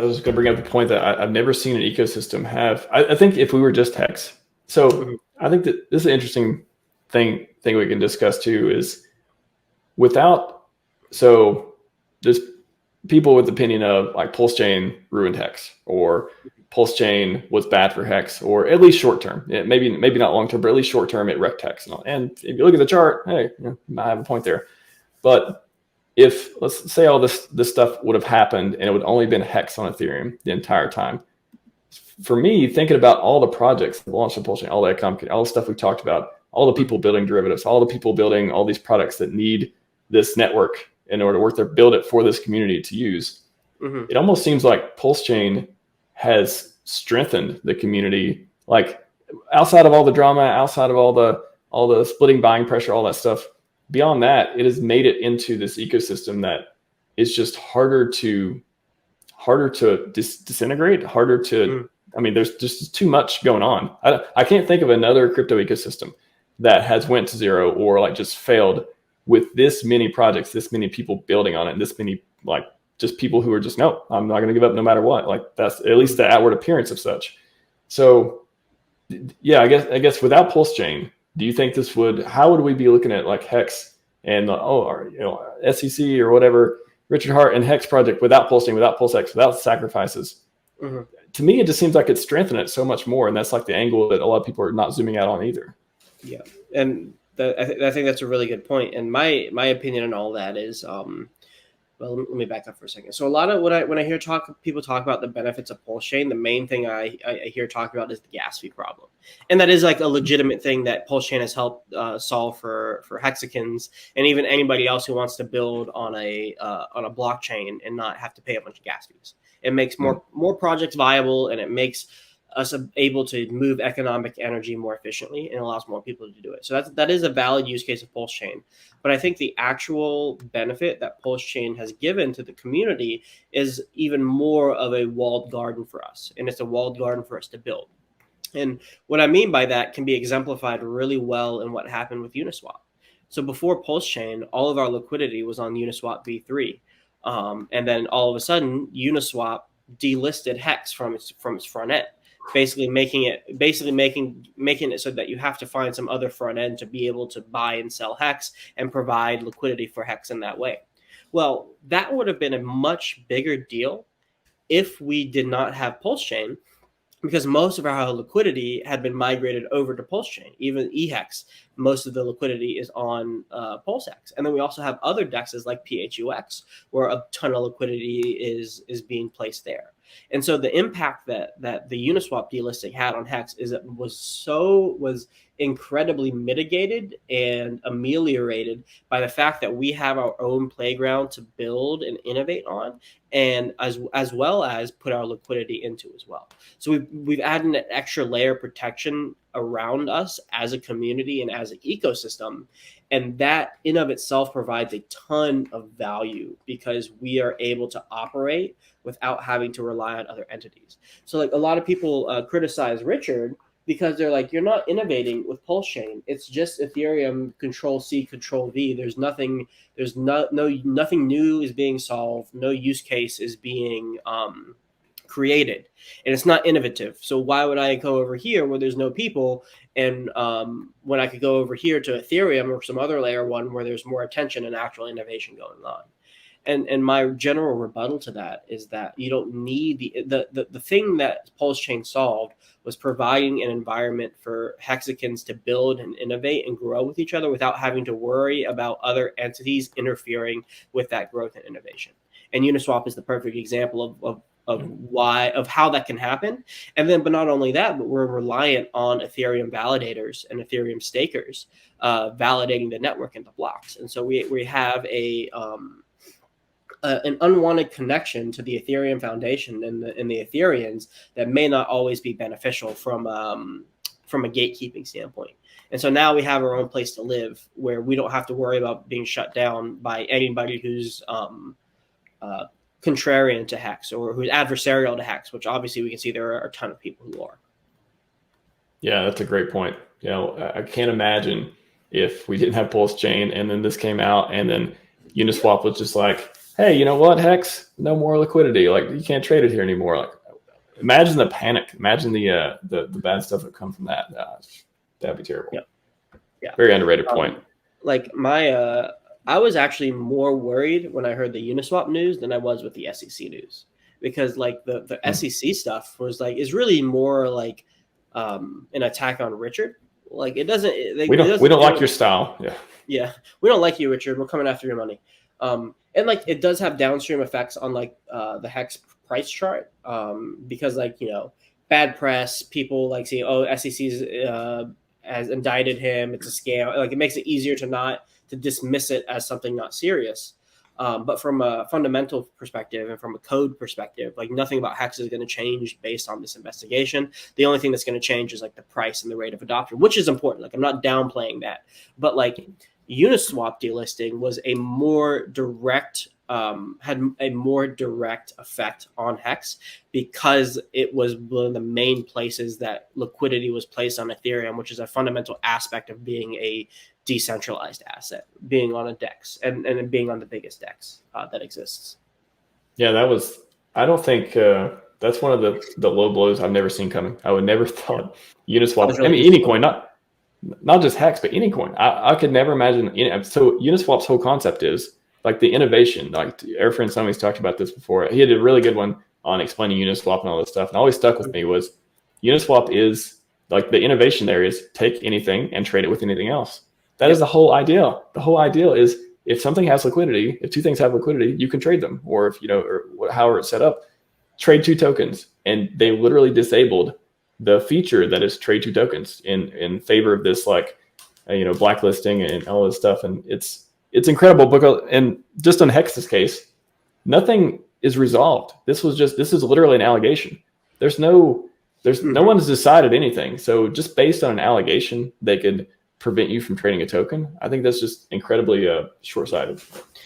I was going to bring up the point that I've never seen an ecosystem have. I think if we were just HEX, so I think that this is an interesting thing we can discuss too. Is without, so there's people with the opinion of like PulseChain ruined HEX, or PulseChain was bad for HEX, or at least short term. Maybe not long term, but at least short term it wrecked HEX and all. And if you look at the chart, hey, you might have a point there. But if let's say all this stuff would have happened and it would only been HEX on Ethereum the entire time, for me, thinking about all the projects, the launch of PulseChain, all that all the stuff we talked about, all the people building derivatives, all the people building all these products that need this network in order to work there, build it for this community to use. It almost seems like PulseChain has strengthened the community, like outside of all the drama, outside of all the splitting buying pressure, all that stuff. Beyond that, it has made it into this ecosystem that is just harder to disintegrate, harder to. I mean, there's just too much going on. I can't think of another crypto ecosystem that has went to zero or like just failed with this many projects, this many people building on it, and this many like just people who are just, no, I'm not going to give up no matter what. Like that's at least the outward appearance of such. So yeah, I guess without PulseChain, do you think this would, how would we be looking at like HEX and SEC or whatever, Richard Heart and HEX project without PulseChain, without PulseX, without sacrifices? To me, it just seems like it's strengthened it so much more. And that's like the angle that a lot of people are not zooming out on either. Yeah. And I think that's a really good point. And my opinion on all that is, well, let me back up for a second. So a lot of when I hear people talk about the benefits of PulseChain, the main thing I hear talk about is the gas fee problem, and that is like a legitimate thing that PulseChain has helped solve for hexagons and even anybody else who wants to build on a blockchain and not have to pay a bunch of gas fees. It makes more projects viable, and it makes us able to move economic energy more efficiently and allows more people to do it. So that is a valid use case of PulseChain. But I think the actual benefit that PulseChain has given to the community is even more of a walled garden for us. And it's a walled garden for us to build. And what I mean by that can be exemplified really well in what happened with Uniswap. So before PulseChain, all of our liquidity was on Uniswap v3. And then all of a sudden, Uniswap delisted HEX from its front end, basically making it so that you have to find some other front end to be able to buy and sell HEX and provide liquidity for HEX in that way. Well, that would have been a much bigger deal if we did not have PulseChain, because most of our liquidity had been migrated over to PulseChain. Even EHEX, most of the liquidity is on PulseX. And then we also have other dexes like PHUX, where a ton of liquidity is being placed there. And so the impact that the Uniswap delisting had on HEX was incredibly mitigated and ameliorated by the fact that we have our own playground to build and innovate on, and as well as put our liquidity into as well. So we've added an extra layer of protection around us as a community and as an ecosystem. And that in of itself provides a ton of value because we are able to operate without having to rely on other entities. So like a lot of people criticize Richard because they're like, you're not innovating with PulseChain. It's just Ethereum Control-C, Control-V. Nothing new is being solved. No use case is being created, and it's not innovative. So why would I go over here where there's no people, and when I could go over here to Ethereum or some other layer one where there's more attention and actual innovation going on? And my general rebuttal to that is that you don't need the thing that PulseChain solved was providing an environment for hexagons to build and innovate and grow with each other without having to worry about other entities interfering with that growth and innovation. And Uniswap is the perfect example of how that can happen. And then, but not only that, but we're reliant on Ethereum validators and Ethereum stakers validating the network and the blocks. And so we have an unwanted connection to the Ethereum Foundation and the Ethereans that may not always be beneficial from a gatekeeping standpoint. And so now we have our own place to live where we don't have to worry about being shut down by anybody who's contrarian to HEX or who's adversarial to HEX, which obviously we can see there are a ton of people who are. Yeah, that's a great point. You know, I can't imagine if we didn't have PulseChain and then this came out and then Uniswap was just like, hey, you know what, Hex, no more liquidity. Like you can't trade it here anymore. Like imagine the panic. Imagine the bad stuff that come from that. That'd be terrible. Yeah. Yeah. Very underrated point. Like I was actually more worried when I heard the Uniswap news than I was with the SEC news, because like the SEC stuff was like is really more like an attack on Richard. Like it doesn't. We don't like your style. Yeah. Yeah, we don't like you, Richard. We're coming after your money. And like it does have downstream effects on like the HEX price chart, because like bad press, people like seeing SEC's has indicted him. It's a scam. Like it makes it easier to dismiss it as something not serious. But from a fundamental perspective and from a code perspective, like nothing about HEX is going to change based on this investigation. The only thing that's going to change is like the price and the rate of adoption, which is important. Like I'm not downplaying that, but like Uniswap delisting was a more direct, had a more direct effect on HEX because it was one of the main places that liquidity was placed on Ethereum, which is a fundamental aspect of being a decentralized asset, being on a DEX and being on the biggest DEX that exists. Yeah, I don't think that's one of the low blows I've never seen coming. I would never thought Uniswap, really, I mean, any coin, not just HEX, but any coin. I could never imagine. So Uniswap's whole concept is like the innovation. Like our friend Sammy's talked about this before. He had a really good one on explaining Uniswap and all this stuff. And always stuck with me was Uniswap is like the innovation there is take anything and trade it with anything else. That is the whole idea. The whole idea is if something has liquidity, if two things have liquidity, you can trade them. Or if, or however it's set up, trade two tokens. And they literally disabled the feature that is trade two tokens in favor of this, like, blacklisting and all this stuff. And it's incredible because, and just on Hex's case, nothing is resolved. This is literally an allegation. No one has decided anything. So just based on an allegation, they could prevent you from trading a token. I think that's just incredibly short-sighted.